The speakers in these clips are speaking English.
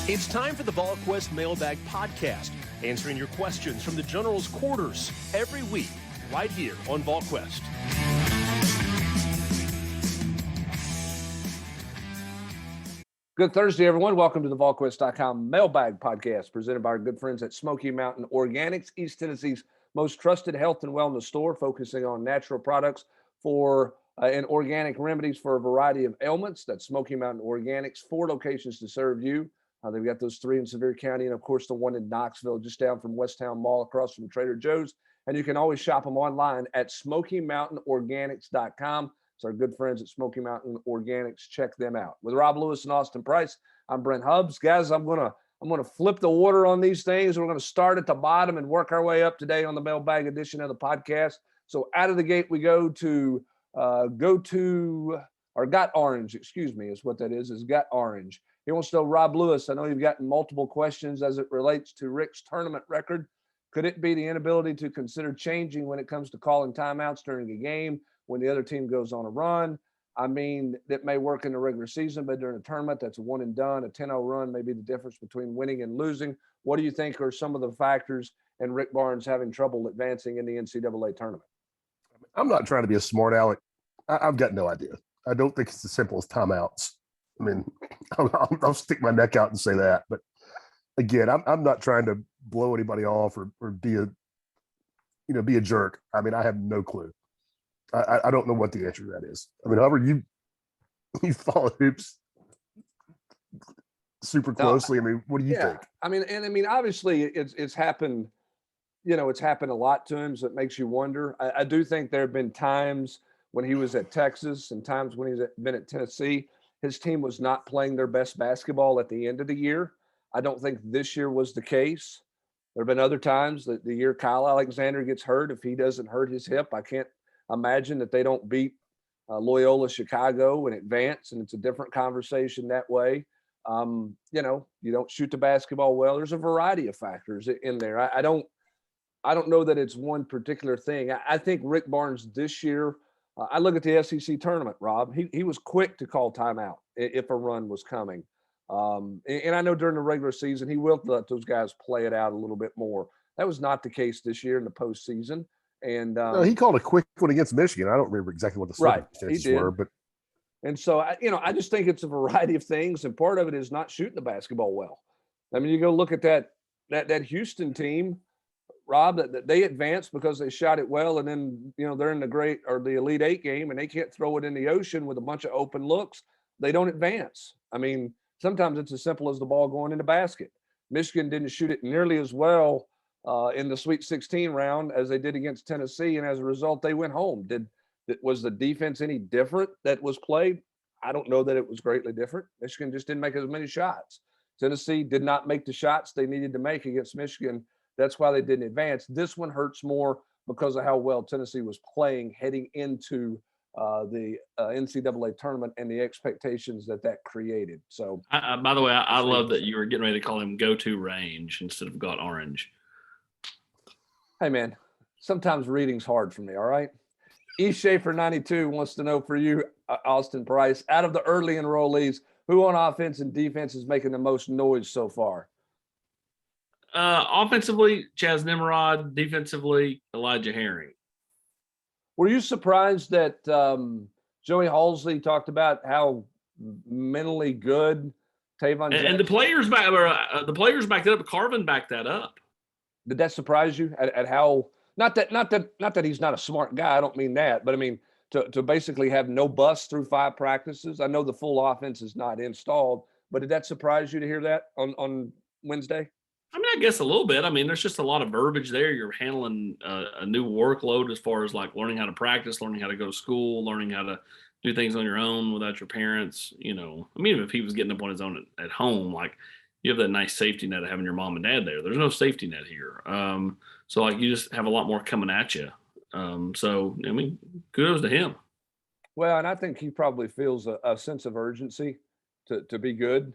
It's time for the Volquest Mailbag Podcast, answering your questions from the General's quarters every week, right here on Volquest. Good Thursday, everyone. Welcome to the Volquest.com Mailbag Podcast, presented by our good friends at Smoky Mountain Organics, East Tennessee's most trusted health and wellness store, focusing on natural products and organic remedies for a variety of ailments. That's Smoky Mountain Organics, 4 locations to serve you. They've got those 3 in Sevier County, and of course the one in Knoxville, just down from Westtown Mall, across from Trader Joe's. And you can always shop them online at SmokyMountainOrganics.com. It's our good friends at Smoky Mountain Organics. Check them out. With Rob Lewis and Austin Price, I'm Brent Hubbs. Guys, I'm gonna flip the order on these things. We're gonna start at the bottom and work our way up today on the mailbag edition of the podcast. So out of the gate, we go to Got Orange, is what that is Got Orange. He wants to know, Rob Lewis, I know you've gotten multiple questions as it relates to Rick's tournament record. Could it be the inability to consider changing when it comes to calling timeouts during a game when the other team goes on a run? I mean, that may work in the regular season, but during a tournament, that's a one and done. A 10-0 run may be the difference between winning and losing. What do you think are some of the factors in Rick Barnes having trouble advancing in the NCAA tournament? I'm not trying to be a smart aleck. I've got no idea. I don't think it's as simple as timeouts. I mean, I'll stick my neck out and say that. But again, I'm not trying to blow anybody off or be a jerk. I mean, I have no clue. I don't know what the answer to that is. I mean, however you follow hoops super closely. I mean, what do you think? I mean, obviously it's happened. It's happened a lot to him, so it makes you wonder. I do think there have been times when he was at Texas and times when he's been at Tennessee, his team was not playing their best basketball at the end of the year. I don't think this year was the case. There have been other times that the year Kyle Alexander gets hurt, if he doesn't hurt his hip, I can't imagine that they don't beat Loyola Chicago and advance, and it's a different conversation that way. You don't shoot the basketball well. There's a variety of factors in there. I don't know that it's one particular thing. I think Rick Barnes this year, I look at the SEC tournament, Rob. He was quick to call timeout if a run was coming. And I know during the regular season, he will let those guys play it out a little bit more. That was not the case this year in the postseason. And no, he called a quick one against Michigan. I don't remember exactly what the circumstances were, but and so I just think it's a variety of things, and part of it is not shooting the basketball well. I mean, you go look at that Houston team, Rob, that they advanced because they shot it well, and then they're in the Elite Eight game and they can't throw it in the ocean with a bunch of open looks. They don't advance. I mean, sometimes it's as simple as the ball going in the basket. Michigan didn't shoot it nearly as well in the Sweet 16 round as they did against Tennessee, and as a result, they went home. Was the defense any different that was played? I don't know that it was greatly different. Michigan just didn't make as many shots. Tennessee did not make the shots they needed to make against Michigan. That's why they didn't advance. This one hurts more because of how well Tennessee was playing heading into the NCAA tournament and the expectations that created. So, by the way, I love that you were getting ready to call him Go-To Range instead of Got Orange. Hey, man, sometimes reading's hard for me, all right? E. Schaefer 92 wants to know for you, Austin Price, out of the early enrollees, who on offense and defense is making the most noise so far? Offensively, Chaz Nimrod. Defensively, Elijah Herring. Were you surprised that Joey Halsey talked about how mentally good Tavon Jackson? And the players backed it up. Carvin backed that up. Did that surprise you at how? Not that he's not a smart guy. I don't mean that, but I mean to basically have no busts through 5 practices. I know the full offense is not installed, but did that surprise you to hear that on Wednesday? I mean, I guess a little bit. I mean, there's just a lot of verbiage there. You're handling a new workload as far as like learning how to practice, learning how to go to school, learning how to do things on your own without your parents. I mean, if he was getting up on his own at home, like you have that nice safety net of having your mom and dad there. There's no safety net here. So like you just have a lot more coming at you. So, I mean, kudos to him. Well, and I think he probably feels a sense of urgency to be good.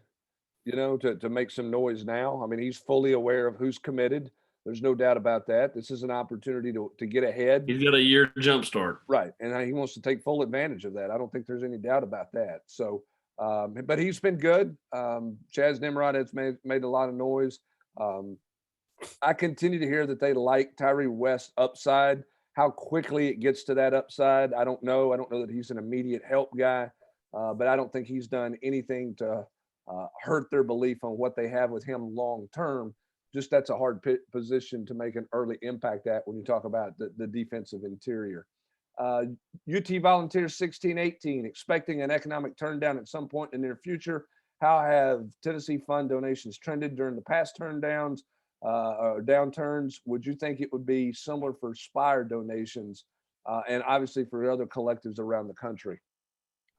To make some noise now. I mean, he's fully aware of who's committed. There's no doubt about that. This is an opportunity to get ahead. He's got a year jump start. Right. And he wants to take full advantage of that. I don't think there's any doubt about that. So But he's been good. Chaz Nimrod has made a lot of noise. I continue to hear that they like Tyree West upside. How quickly it gets to that upside, I don't know. I don't know that he's an immediate help guy, but I don't think he's done anything to hurt their belief on what they have with him long term. Just that's a hard position to make an early impact at when you talk about the defensive interior. UT Volunteers 16-18, expecting an economic turndown at some point in the near future. How have Tennessee fund donations trended during the past turndowns or downturns? Would you think it would be similar for Spire donations and obviously for other collectives around the country?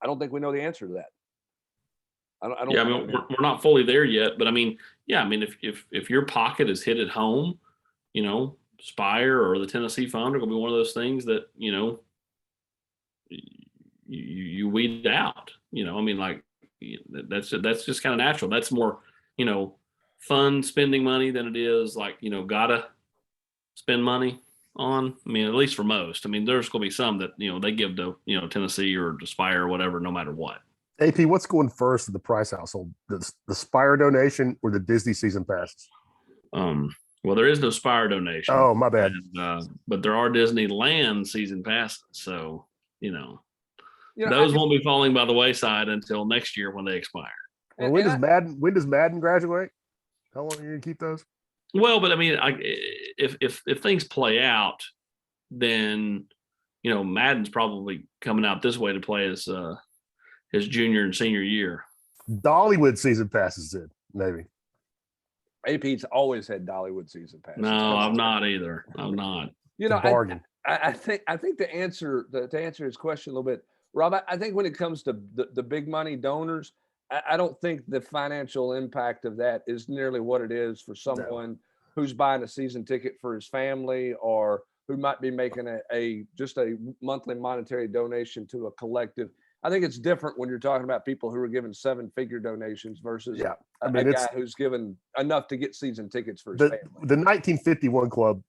I don't think we know the answer to that. I don't Yeah, I mean, we're not fully there yet, but I mean, yeah, I mean, if your pocket is hit at home, you know, Spire or the Tennessee Fund are going to be one of those things that, you know, you weed out. You know, I mean, like that's just kind of natural. That's more, you know, fun spending money than it is like, you know, gotta spend money on. I mean, at least for most. I mean, there's going to be some that, you know, they give to, you know, Tennessee or to Spire or whatever, no matter what. AP, what's going first in the Price household? The Spire donation or the Disney season passes? Well, there is no Spire donation. Oh, my bad. And, but there are Disneyland season passes. So, you know those won't be falling by the wayside until next year when they expire. Well, when does Madden graduate? How long are you going to keep those? Well, but I mean, if things play out, then, you know, Madden's probably coming out this way to play his junior and senior year. Dollywood season passes did, maybe. AP's always had Dollywood season passes. No, I'm not either. I'm not. You know, bargain. I think to answer his question a little bit, Rob, I think when it comes to the big money donors, I don't think the financial impact of that is nearly what it is for someone who's buying a season ticket for his family or who might be making just a monthly monetary donation to a collective. I think it's different when you're talking about people who are giving 7-figure donations versus a guy who's given enough to get season tickets for his family. The 1951 club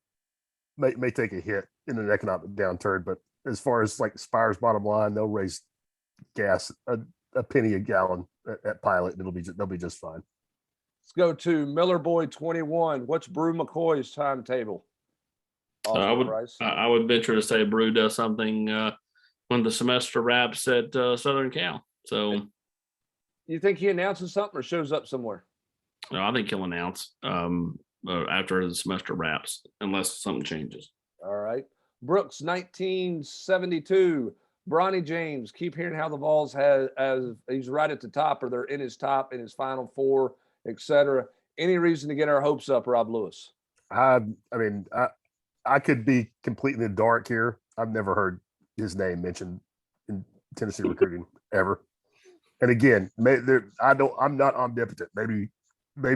may take a hit in an economic downturn, but as far as like Spire's bottom line, they'll raise gas a penny a gallon at Pilot, and they'll be just fine. Let's go to Miller Boy 21. What's Brew McCoy's timetable? I would venture to say Brew does something when the semester wraps at Southern Cal. So, you think he announces something or shows up somewhere? No, I think he'll announce after the semester wraps, unless something changes. All right. Brooks 1972. Bronny James. Keep hearing how the Vols as he's right at the top, or they're in his top, in his Final Four, etc. Any reason to get our hopes up, Rob Lewis? I mean, I could be completely in the dark here. I've never heard his name mentioned in Tennessee recruiting ever. And again, I'm not omnipotent. Maybe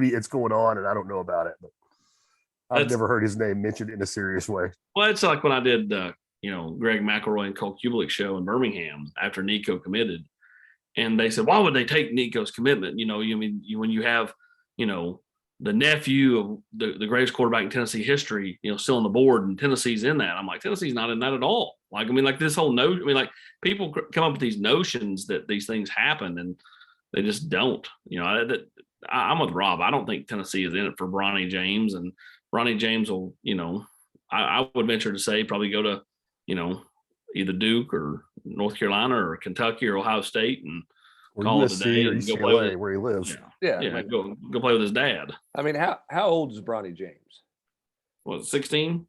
it's going on and I don't know about it, but I've never heard his name mentioned in a serious way. Well, it's like when I did, Greg McElroy and Cole Kubelik's show in Birmingham after Nico committed, and they said, why would they take Nico's commitment? You know, when you have, the nephew of the greatest quarterback in Tennessee history, still on the board, and Tennessee's in that. I'm like, Tennesse's not in that at all. Like, this whole notion, people come up with these notions that these things happen and they just don't. I'm with Rob. I don't think Tennessee is in it for Bronny James, and Bronny James will, I would venture to say probably go to, either Duke or North Carolina or Kentucky or Ohio State and call it a day and go play where he lives. Go play with his dad. I mean, how old is Bronny James? 16?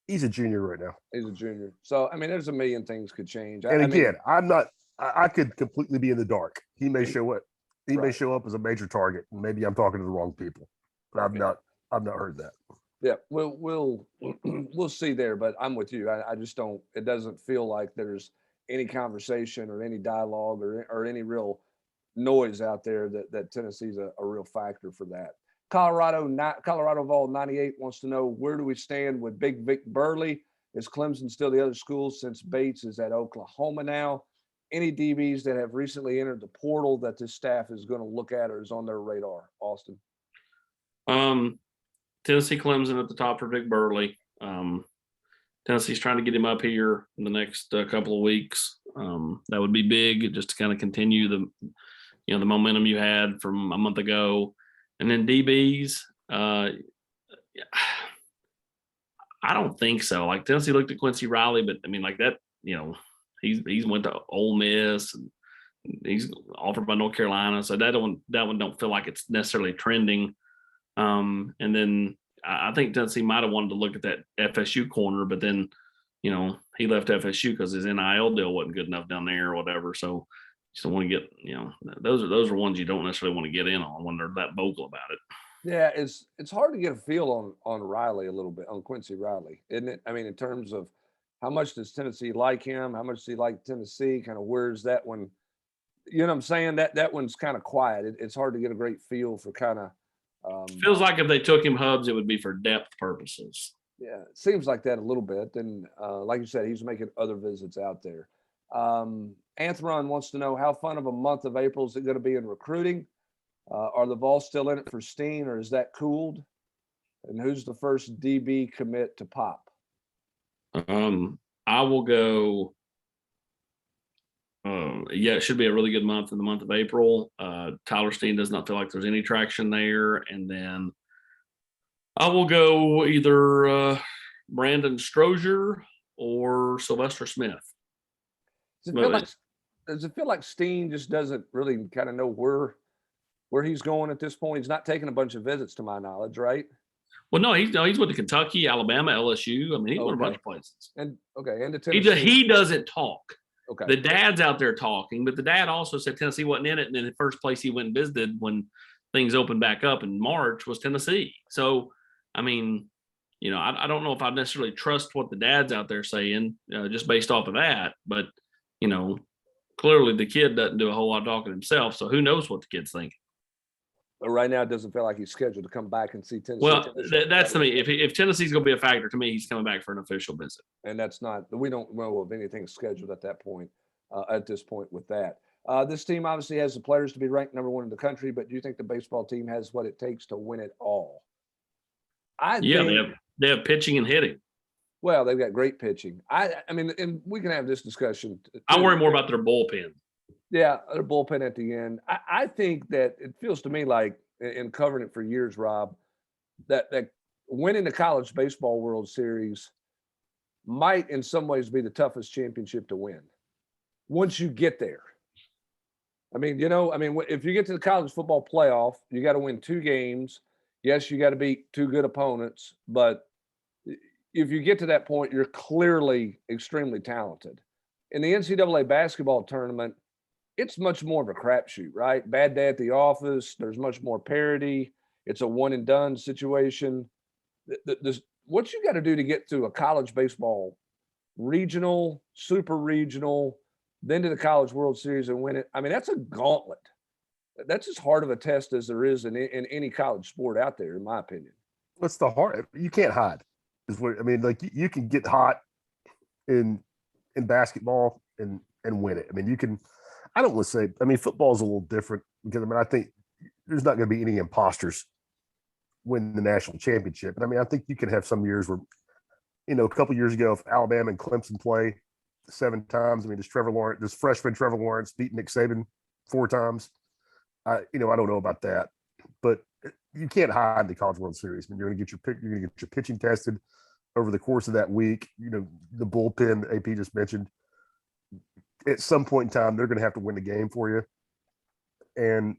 He's a junior right now. He's a junior. So, there's a million things could change. And I could completely be in the dark. He may show up. He may show up as a major target, and maybe I'm talking to the wrong people. But I've not heard that. Yeah, we'll see there, but I'm with you. I just don't. It doesn't feel like there's any conversation or any dialogue or any real noise out there that Tennessee's a real factor for that. Colorado Vol 98 wants to know, where do we stand with Big Vic Burley? Is Clemson still the other school since Bates is at Oklahoma now? Any DBs that have recently entered the portal that this staff is going to look at or is on their radar? Austin. Tennessee, Clemson at the top for Vic Burley. Tennessee's trying to get him up here in the next couple of weeks. That would be big, just to kind of continue the momentum you had from a month ago. And then DBs, I don't think so. Like Tennessee looked at Quincy Riley, but I mean, like that, he's went to Ole Miss and he's offered by North Carolina. So that one don't feel like it's necessarily trending. And then I think Tennessee might have wanted to look at that FSU corner, but then, he left FSU because his NIL deal wasn't good enough down there or whatever. So you don't want to get, those are ones you don't necessarily want to get in on when they're that vocal about it. Yeah, it's hard to get a feel on Riley a little bit, on Quincy Riley, isn't it? I mean, in terms of how much does Tennessee like him? How much does he like Tennessee? Kind of where's that one? You know what I'm saying? That one's kind of quiet. It's hard to get a great feel for kind of. Feels like if they took him Hubs, it would be for depth purposes. Yeah, it seems like that a little bit. And like you said, he's making other visits out there. Anthron wants to know how fun of a month of April is it going to be in recruiting? Are the Vols still in it for Steen, or is that cooled? And who's the first DB commit to pop? I will go. Yeah, it should be a really good month in the month of April. Tyler Steen does not feel like there's any traction there. And then I will go either Brandon Strozier or Sylvester Smith. Does it feel like Steen just doesn't really kind of know where he's going at this point? He's not taking a bunch of visits to my knowledge, right? Well, no, he's went to Kentucky, Alabama, LSU. I mean, he went a bunch of places. And to Tennessee. He doesn't talk. Okay. The dad's out there talking, but the dad also said Tennessee wasn't in it. And then the first place he went and visited when things opened back up in March was Tennessee. So, I mean, I don't know if I necessarily trust what the dad's out there saying just based off of that. But, clearly the kid doesn't do a whole lot of talking himself. So who knows what the kid's thinking. But right now, it doesn't feel like he's scheduled to come back and see Tennessee. Well, that's to me. If Tennessee's going to be a factor, to me, he's coming back for an official visit. And that's not. We don't know of anything scheduled at that point. At this point, with that, this team obviously has the players to be ranked number one in the country. But do you think the baseball team has what it takes to win it all? They have pitching and hitting. Well, they've got great pitching. I mean, and we can have this discussion. I worry more about their bullpen. Yeah, their bullpen at the end. I think that it feels to me like, in covering it for years, Rob, that winning the College Baseball World Series might in some ways be the toughest championship to win once you get there. I mean, if you get to the college football playoff, you got to win 2 games. Yes, you got to beat 2 good opponents, but if you get to that point, you're clearly extremely talented. In the NCAA basketball tournament, it's much more of a crapshoot, right? Bad day at the office. There's much more parity. It's a one and done situation. What you got to do to get to a college baseball regional, super regional, then to the College World Series and win it. I mean, that's a gauntlet. That's as hard of a test as there is in any college sport out there, in my opinion. What's the hard? You can't hide. Like you can get hot in basketball and win it. I mean, you can. I don't want to say. I mean, football is a little different because I think there's not going to be any imposters win the national championship. And I mean, I think you can have some years where, a couple years ago, if Alabama and Clemson play 7 times, I mean, does freshman Trevor Lawrence beat Nick Saban 4 times? I don't know about that, but you can't hide the College World Series. I mean, you're going to get your pitching tested over the course of that week. The bullpen that AP just mentioned. At some point in time, they're going to have to win the game for you. And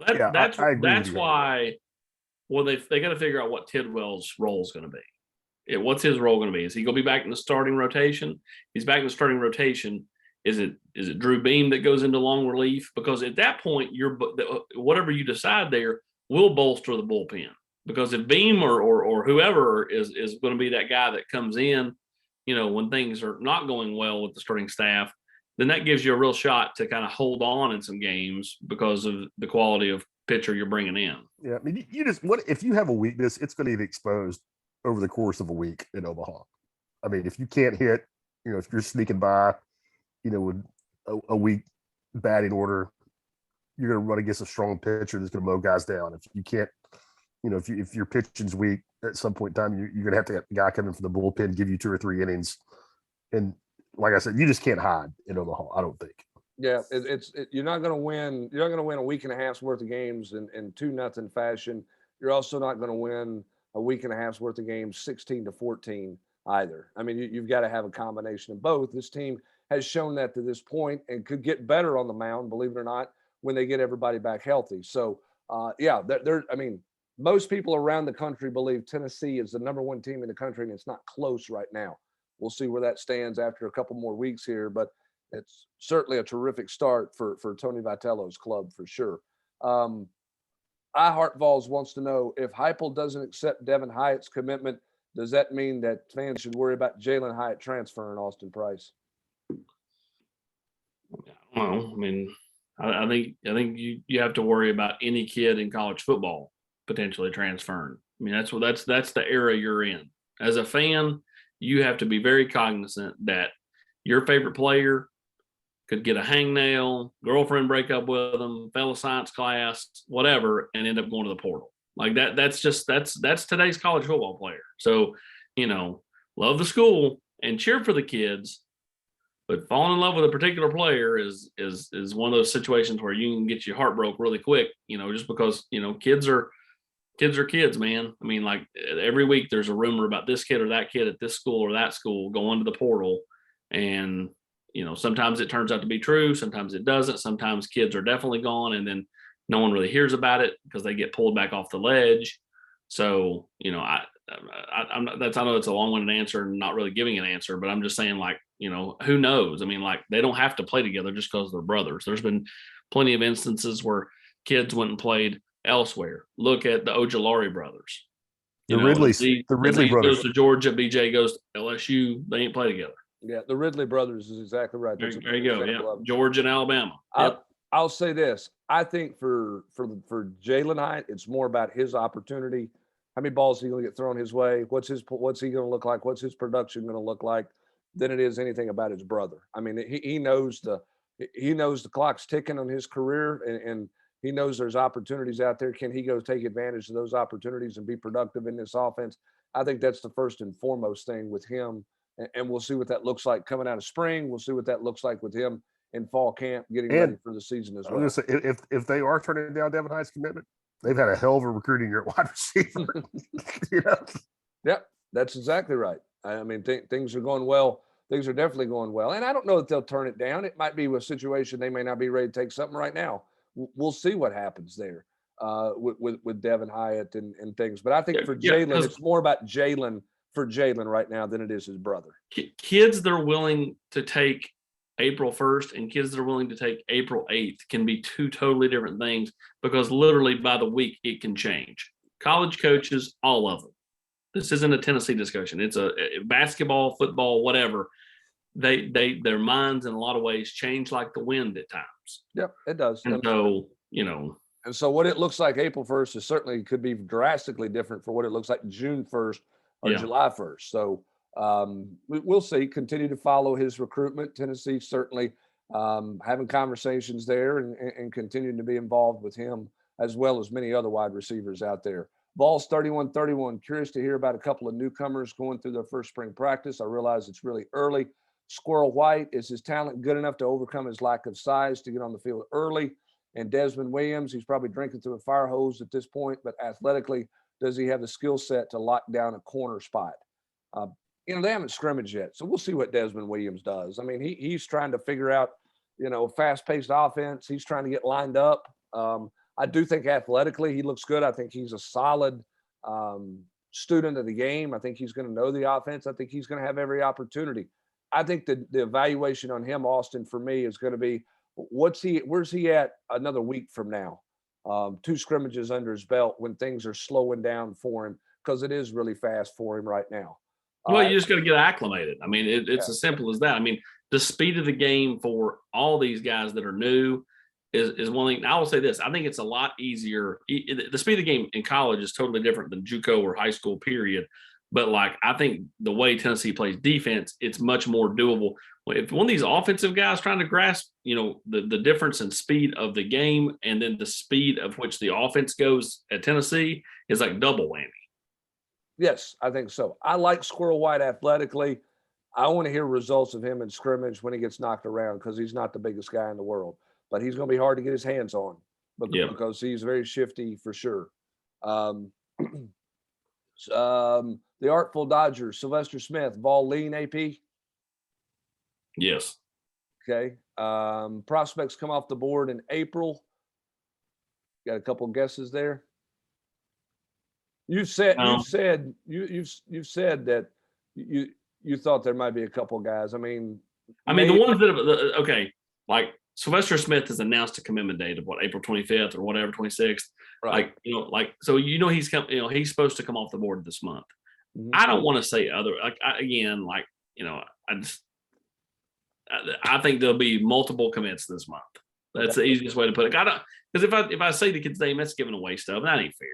that's why. Well, they got to figure out what Tidwell's role is going to be. What's his role going to be? Is he going to be back in the starting rotation? He's back in the starting rotation. Is it Drew Beam that goes into long relief? Because at that point, whatever you decide there will bolster the bullpen. Because if Beam or whoever is going to be that guy that comes in, when things are not going well with the starting staff, then that gives you a real shot to kind of hold on in some games because of the quality of pitcher you're bringing in. Yeah, I mean, if you have a weakness, it's going to get exposed over the course of a week in Omaha. I mean, if you can't hit, if you're sneaking by, with a weak batting order, you're going to run against a strong pitcher that's going to mow guys down. If you can't, if your pitching's weak, at some point in time, you're going to have to have the guy come in from the bullpen, give you 2 or 3 innings. And like I said, you just can't hide in Omaha, I don't think. Yeah, you're not going to win. You're not going to win a week and a half's worth of games in 2-0 fashion. You're also not going to win a week and a half's worth of games 16-14 either. I mean, you've got to have a combination of both. This team has shown that to this point and could get better on the mound, believe it or not, when they get everybody back healthy. So, yeah, I mean, most people around the country believe Tennessee is the number one team in the country, and it's not close right now. We'll see where that stands after a couple more weeks here, but it's certainly a terrific start for Tony Vitello's club for sure. I Heart Vols wants to know if Heupel doesn't accept Devin Hyatt's commitment, does that mean that fans should worry about Jalen Hyatt transferring Austin Price? I don't know. I mean, I think you have to worry about any kid in college football potentially transferring. I mean, that's the era you're in. As a fan, you have to be very cognizant that your favorite player could get a hangnail, girlfriend break up with them, fellow science class, whatever, and end up going to the portal. Like that's today's college football player. So, love the school and cheer for the kids, but falling in love with a particular player is one of those situations where you can get your heart broke really quick, just because, kids are kids, man. I mean, like every week there's a rumor about this kid or that kid at this school or that school going to the portal. And, sometimes it turns out to be true. Sometimes it doesn't. Sometimes kids are definitely gone and then no one really hears about it because they get pulled back off the ledge. So, I know it's a long-winded answer and not really giving an answer, but I'm just saying, like, who knows? I mean, like, they don't have to play together just because they're brothers. There's been plenty of instances where kids went and played elsewhere. Look at the Ojolari brothers. The Ridley brothers goes to Georgia, BJ goes to LSU. They ain't play together. Yeah, the Ridley brothers is exactly right. There you go. Yeah, Georgia and Alabama. I'll say this. I think for Jalen Hyatt, it's more about his opportunity. How many balls is he going to get thrown his way? What's he going to look like? What's his production going to look like? Than it is anything about his brother. I mean, he knows the clock's ticking on his career, and he knows there's opportunities out there. Can he go take advantage of those opportunities and be productive in this offense? I think that's the first and foremost thing with him. And we'll see what that looks like coming out of spring. We'll see what that looks like with him in fall camp, getting ready for the season as well. Say, if they are turning down Devin Hyatt's commitment, they've had a hell of a recruiting year at wide receiver. Yep, that's exactly right. I mean, things are going well. Things are definitely going well. And I don't know that they'll turn it down. It might be a situation they may not be ready to take something right now. We'll see what happens there with Devin Hyatt and things. But I think for Jalen, it's more about Jalen for Jalen right now than it is his brother. Kids that are willing to take April 1st and kids that are willing to take April 8th can be two totally different things because literally by the week it can change. College coaches, all of them. This isn't a Tennessee discussion. It's a basketball, football, whatever. Their minds in a lot of ways change like the wind at times. Yep, it does. And so, And so what it looks like April 1st is certainly could be drastically different for what it looks like June 1st or July 1st. So we'll see. Continue to follow his recruitment. Tennessee certainly having conversations there and continuing to be involved with him as well as many other wide receivers out there. Vols 31-31. Curious to hear about a couple of newcomers going through their first spring practice. I realize it's really early. Squirrel White, is his talent good enough to overcome his lack of size to get on the field early? And Desmond Williams, he's probably drinking through a fire hose at this point, but athletically, does he have the skill set to lock down a corner spot? They haven't scrimmaged yet, so we'll see what Desmond Williams does. I mean, he's trying to figure out, fast-paced offense. He's trying to get lined up. I do think athletically he looks good. I think he's a solid student of the game. I think he's going to know the offense. I think he's going to have every opportunity. I think the evaluation on him, Austin, for me is going to be, where's he at another week from now? 2 scrimmages under his belt when things are slowing down for him, because it is really fast for him right now. Well, you just got to get acclimated. I mean, it's as simple as that. I mean, the speed of the game for all these guys that are new is one thing. I will say this. I think it's a lot easier. The speed of the game in college is totally different than JUCO or high school, period. But, I think the way Tennessee plays defense, it's much more doable. If one of these offensive guys trying to grasp, the difference in speed of the game and then the speed of which the offense goes at Tennessee is like double whammy. Yes, I think so. I like Squirrel White athletically. I want to hear results of him in scrimmage when he gets knocked around, because he's not the biggest guy in the world, but he's going to be hard to get his hands on because he's very shifty for sure. The Artful Dodgers, Sylvester Smith, Vol lean, AP. Yes. Okay. Prospects come off the board in April. Got a couple guesses there. You've said that you thought there might be a couple guys. The ones that okay, like Sylvester Smith has announced a commitment date of April 25th or whatever, 26th. Right. He's he's supposed to come off the board this month. Mm-hmm. I don't want to say other, I think there'll be multiple commits this month. That's the easiest way to put it. Because if I say the kid's name, that's giving away stuff. That ain't fair.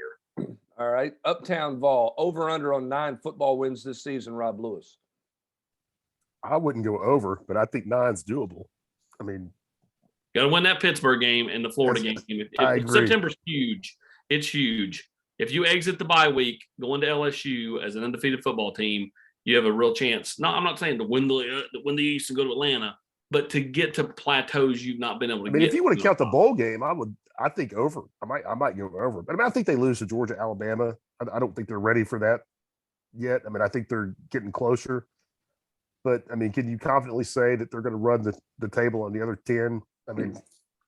All right. Uptown Vol, over under on 9 football wins this season, Rob Lewis. I wouldn't go over, but I think 9's doable. Got to win that Pittsburgh game and the Florida game. September's huge. It's huge. If you exit the bye week, going to LSU as an undefeated football team, you have a real chance. No, I'm not saying to win the East and go to Atlanta, but to get to plateaus you've not been able to get. If you want to count the bowl game, I think over. I might go over. But I think they lose to Georgia, Alabama. I don't think they're ready for that yet. I think they're getting closer. But can you confidently say that they're going to run the table on the other 10?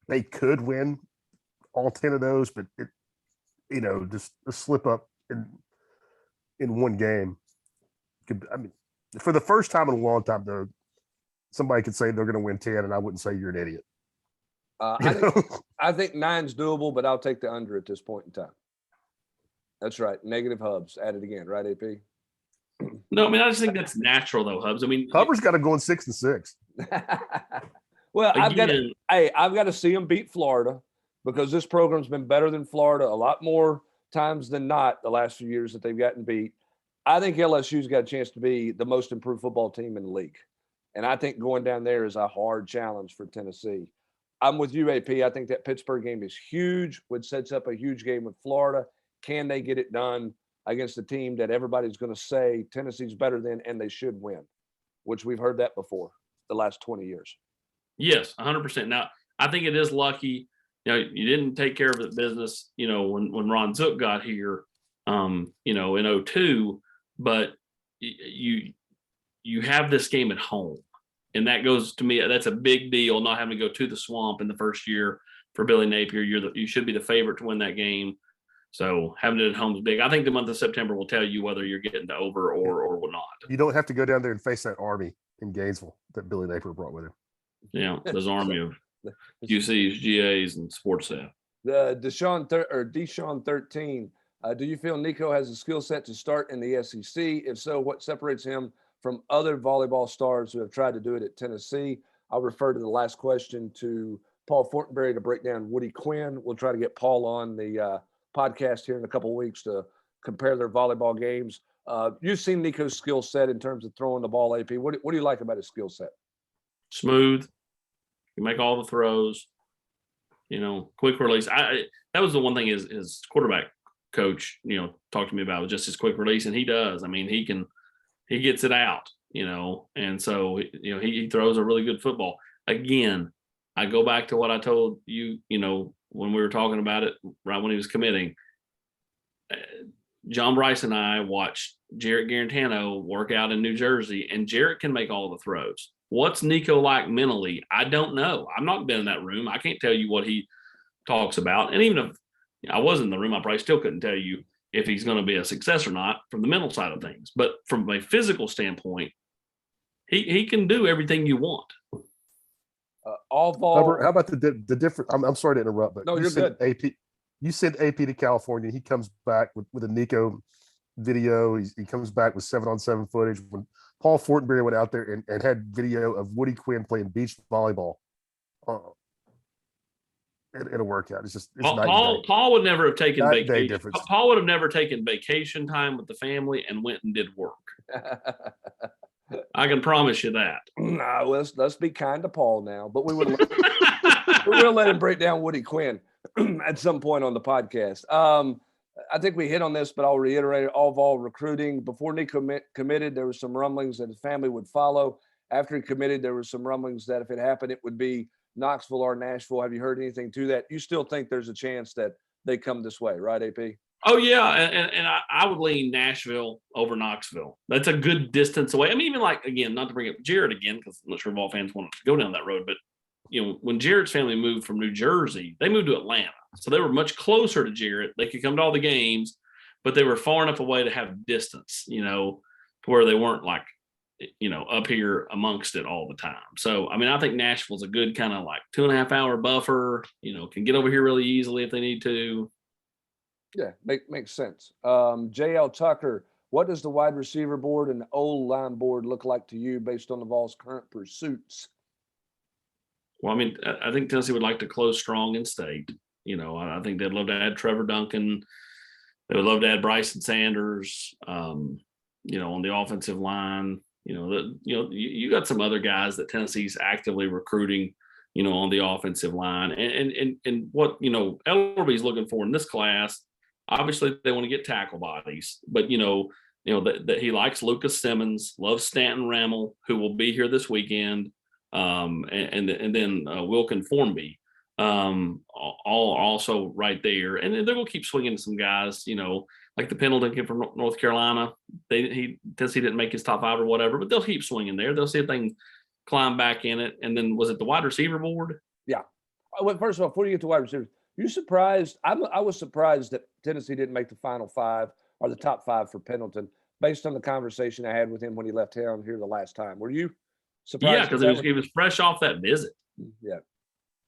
They could win all 10 of those, but just a slip up in one game. For the first time in a long time, though, somebody could say they're going to win 10, and I wouldn't say you're an idiot. I think 9's doable, but I'll take the under at this point in time. That's right. Negative Hubs added again, right, AP? No, I just think that's natural, though, Hubs. Hubbard's got to go in 6-6. Well, I've got to see them beat Florida, because this program's been better than Florida a lot more times than not the last few years that they've gotten beat. I think LSU's got a chance to be the most improved football team in the league. And I think going down there is a hard challenge for Tennessee. I'm with you, AP. I think that Pittsburgh game is huge, which sets up a huge game with Florida. Can they get it done against a team that everybody's going to say Tennessee's better than and they should win, which we've heard that before the last 20 years? Yes, 100%. Now, I think it is lucky. You didn't take care of the business, when Ron Zook got here, in 2002, but you have this game at home. And that goes to me, that's a big deal, not having to go to the Swamp in the first year for Billy Napier. You should be the favorite to win that game. So having it at home is big. I think the month of September will tell you whether you're getting to over or will not. You don't have to go down there and face that army in Gainesville that Billy Napier brought with him. Yeah, this army of UCs, GAs, and sports staff. The Deshaun 13. Do you feel Nico has a skill set to start in the SEC? If so, what separates him from other volleyball stars who have tried to do it at Tennessee? I'll refer to the last question to Paul Fortenberry to break down Woody Quinn. We'll try to get Paul on the podcast here in a couple of weeks to compare their volleyball games. You've seen Nico's skill set in terms of throwing the ball, AP. What do you like about his skill set? Smooth. You make all the throws. Quick release. That was the one thing his quarterback coach, talked to me about, was just his quick release, and he does. He gets it out, and so he throws a really good football. Again, I go back to what I told you, when we were talking about it right when he was committing. John Bryce and I watched Jarrett Garantano work out in New Jersey, and Jarrett can make all the throws. What's Nico like mentally? I don't know. I've not been in that room. I can't tell you what he talks about. And even if I was in the room, I probably still couldn't tell you if he's going to be a success or not from the mental side of things. But from a physical standpoint, he can do everything you want. How about the different? I'm sorry to interrupt, but no, you're good. You sent AP to California. He comes back with a Nico video. He comes back with 7-on-7 footage. When Paul Fortenberry went out there and had video of Woody Quinn playing beach volleyball in a workout. It's Paul would never have taken vacation. Paul would have never taken vacation time with the family and went and did work. I can promise you that. Nah, let's be kind to Paul now, but we'll let him break down Woody Quinn at some point on the podcast. I think we hit on this, but I'll reiterate it. All recruiting. Before Nico committed, there was some rumblings that his family would follow. After he committed, there was some rumblings that if it happened, it would be Knoxville or Nashville. Have you heard anything to that? You still think there's a chance that they come this way, right, AP? Oh yeah, and I would lean Nashville over Knoxville. That's a good distance away. I mean, even like, again, not to bring up Jared again, because I'm not sure if all fans want to go down that road, but when Jared's family moved from New Jersey, they moved to Atlanta, so they were much closer to Jared. They could come to all the games, but they were far enough away to have distance, to where they weren't like, up here amongst it all the time. So, I mean, I think Nashville's a good kind of like 2.5 hour buffer. Can get over here really easily if they need to. Yeah, makes sense. JL Tucker, what does the wide receiver board and the O-line board look like to you based on the Vols' current pursuits? Well, I mean, I think Tennessee would like to close strong in state. I think they'd love to add Trevor Duncan. They would love to add Bryson Sanders, on the offensive line. You got some other guys that Tennessee's actively recruiting, on the offensive line. And what, Ellerby's looking for in this class, obviously they want to get tackle bodies, but that he likes Lucas Simmons, loves Stanton Ramel, who will be here this weekend, and then Wilkin Formby, all also right there. And they're going to keep swinging to some guys, like the Pendleton kid from North Carolina. Tennessee didn't make his top 5 or whatever, but they'll keep swinging there. They'll see if they can climb back in it. And then was it the wide receiver board? Yeah. Well, first of all, before you get to wide receivers, you surprised? I was surprised that Tennessee didn't make the final 5 or the top 5 for Pendleton, based on the conversation I had with him when he left town here the last time. Were you surprised? Yeah, because he was fresh off that visit. Yeah.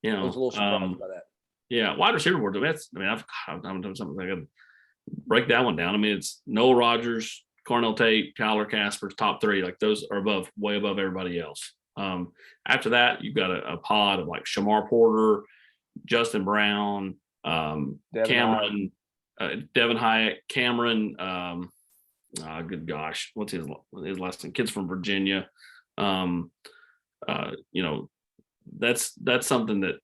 I was a little surprised by that. Yeah, wide receiver board. I've done something. I got to break that one down. I mean, it's Noel Rogers, Cornell Tate, Tyler Casper's top 3. Like those are way above everybody else. After that, you've got a pod of like Shamar Porter, Justin Brown, Cameron, Devin Hyatt, Cameron. Good gosh, what's his last name? Kids from Virginia. That's something that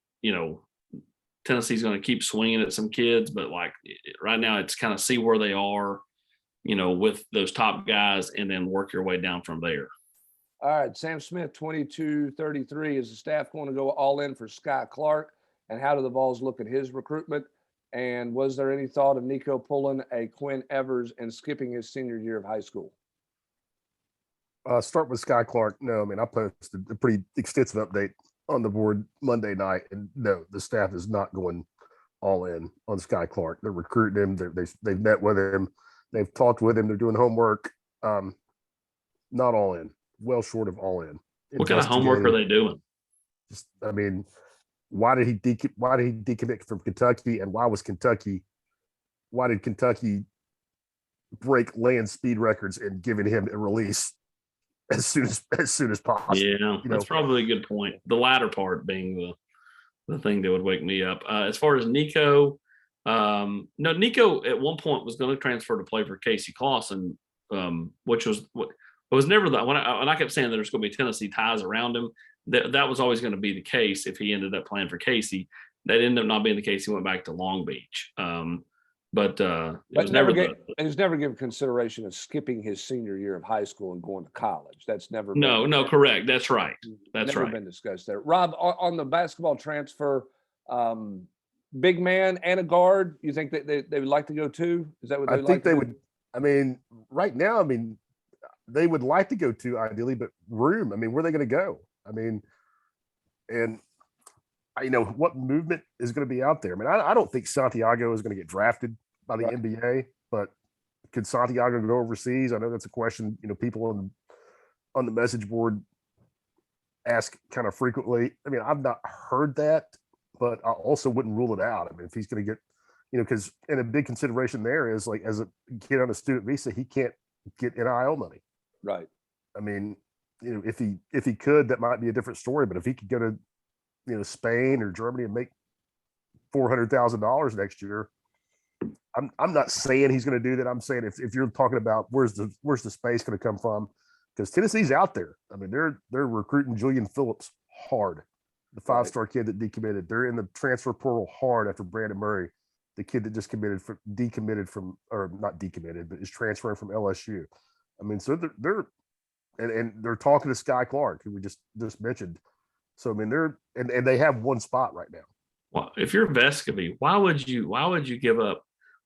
Tennessee's going to keep swinging at some kids, but like right now, it's kind of see where they are, with those top guys, and then work your way down from there. All right, Sam Smith, 22-33. Is the staff going to go all in for Sky Clark? And how do the Vols look at his recruitment? And was there any thought of Nico pulling a Quinn Evers and skipping his senior year of high school? Start with Sky Clark. No, I mean, I posted a pretty extensive update on the board Monday night, and no, the staff is not going all in on Sky Clark. They're recruiting him. They've met with him. They've talked with him. They're doing homework. Not all in. Well short of all in. What kind of homework are they doing? Just, I mean, why did he decommit from Kentucky, and why did Kentucky break land speed records and giving him a release as soon as possible? Yeah, that's probably a good point. The latter part being the thing that would wake me up. As far as Nico, Nico at one point was going to transfer to play for Casey Clausen, which was what. It was never that when I kept saying that there's going to be Tennessee ties around him. That was always going to be the case if he ended up playing for Casey. That ended up not being the case. He went back to Long Beach. But it was never given consideration of skipping his senior year of high school and going to college. That's never correct. That's right. That's never been discussed there. Rob, on the basketball transfer, big man and a guard, you think that they would like to go to? Is that what I think they would? I mean, right now, they would like to go to ideally, but room. I mean, where are they going to go? I mean, and what movement is going to be out there? I mean, I don't think Santiago is going to get drafted by the NBA, but could Santiago go overseas? I know that's a question, people on the message board ask kind of frequently. I mean, I've not heard that, but I also wouldn't rule it out. I mean, if he's going to get, because and a big consideration there is like as a kid on a student visa, he can't get NIL money. Right. I mean, if he could, that might be a different story. But if he could go to, Spain or Germany and make $400,000 next year, I'm not saying he's going to do that. I'm saying if you're talking about where's the space going to come from, because Tennessee's out there. I mean, they're recruiting Julian Phillips hard, the 5-star kid that decommitted. They're in the transfer portal hard after Brandon Murray the kid that just decommitted from, or not decommitted, but is transferring from LSU. I mean, so they're talking to Sky Clark, who we just mentioned. So I mean, and they have one spot right now. Well, if you're Vescovy, why would you give up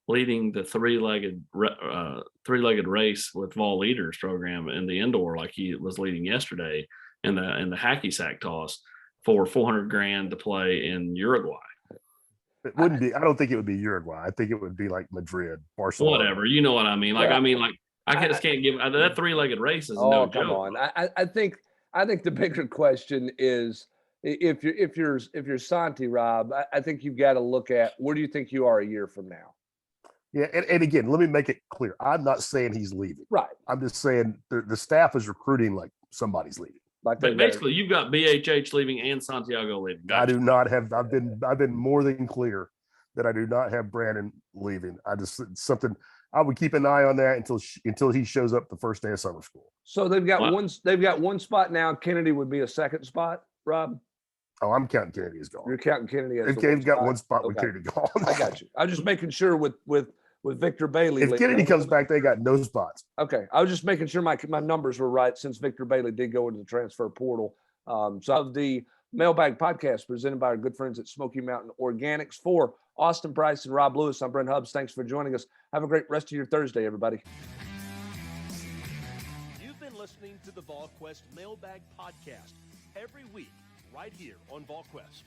leading the three-legged race with Vol Leaders program in the indoor like he was leading yesterday in the hacky sack toss for $400,000 to play in Uruguay? It wouldn't be. I don't think it would be Uruguay. I think it would be like Madrid, Barcelona. Whatever, you know what I mean? Like, Yeah. I just can't give that three-legged race is Oh, no come joke. on. I think the bigger question is if you're Santi, Rob, I think you've got to look at where do you think you are a year from now? Yeah, and again, let me make it clear. I'm not saying he's leaving. Right. I'm just saying the staff is recruiting like somebody's leaving. Like But basically, you've got BHH leaving and Santiago leaving. Gotcha. I do not have. I've been more than clear that I do not have Brandon leaving. It's something I would keep an eye on that until he shows up the first day of summer school. So they've got one spot now. Kennedy would be a second spot, Rob. Oh, I'm counting Kennedy as gone. You're counting Kennedy as They've got one spot with Kennedy gone. I got you. I'm just making sure with Victor Bailey. If Kennedy comes back, they got no spots. Okay, I was just making sure my numbers were right since Victor Bailey did go into the transfer portal. So of the Mailbag Podcast presented by our good friends at Smoky Mountain Organics, for Austin Price and Rob Lewis, I'm Brent Hubbs. Thanks for joining us. Have a great rest of your Thursday, everybody. You've been listening to the Volquest Mailbag Podcast every week right here on Volquest.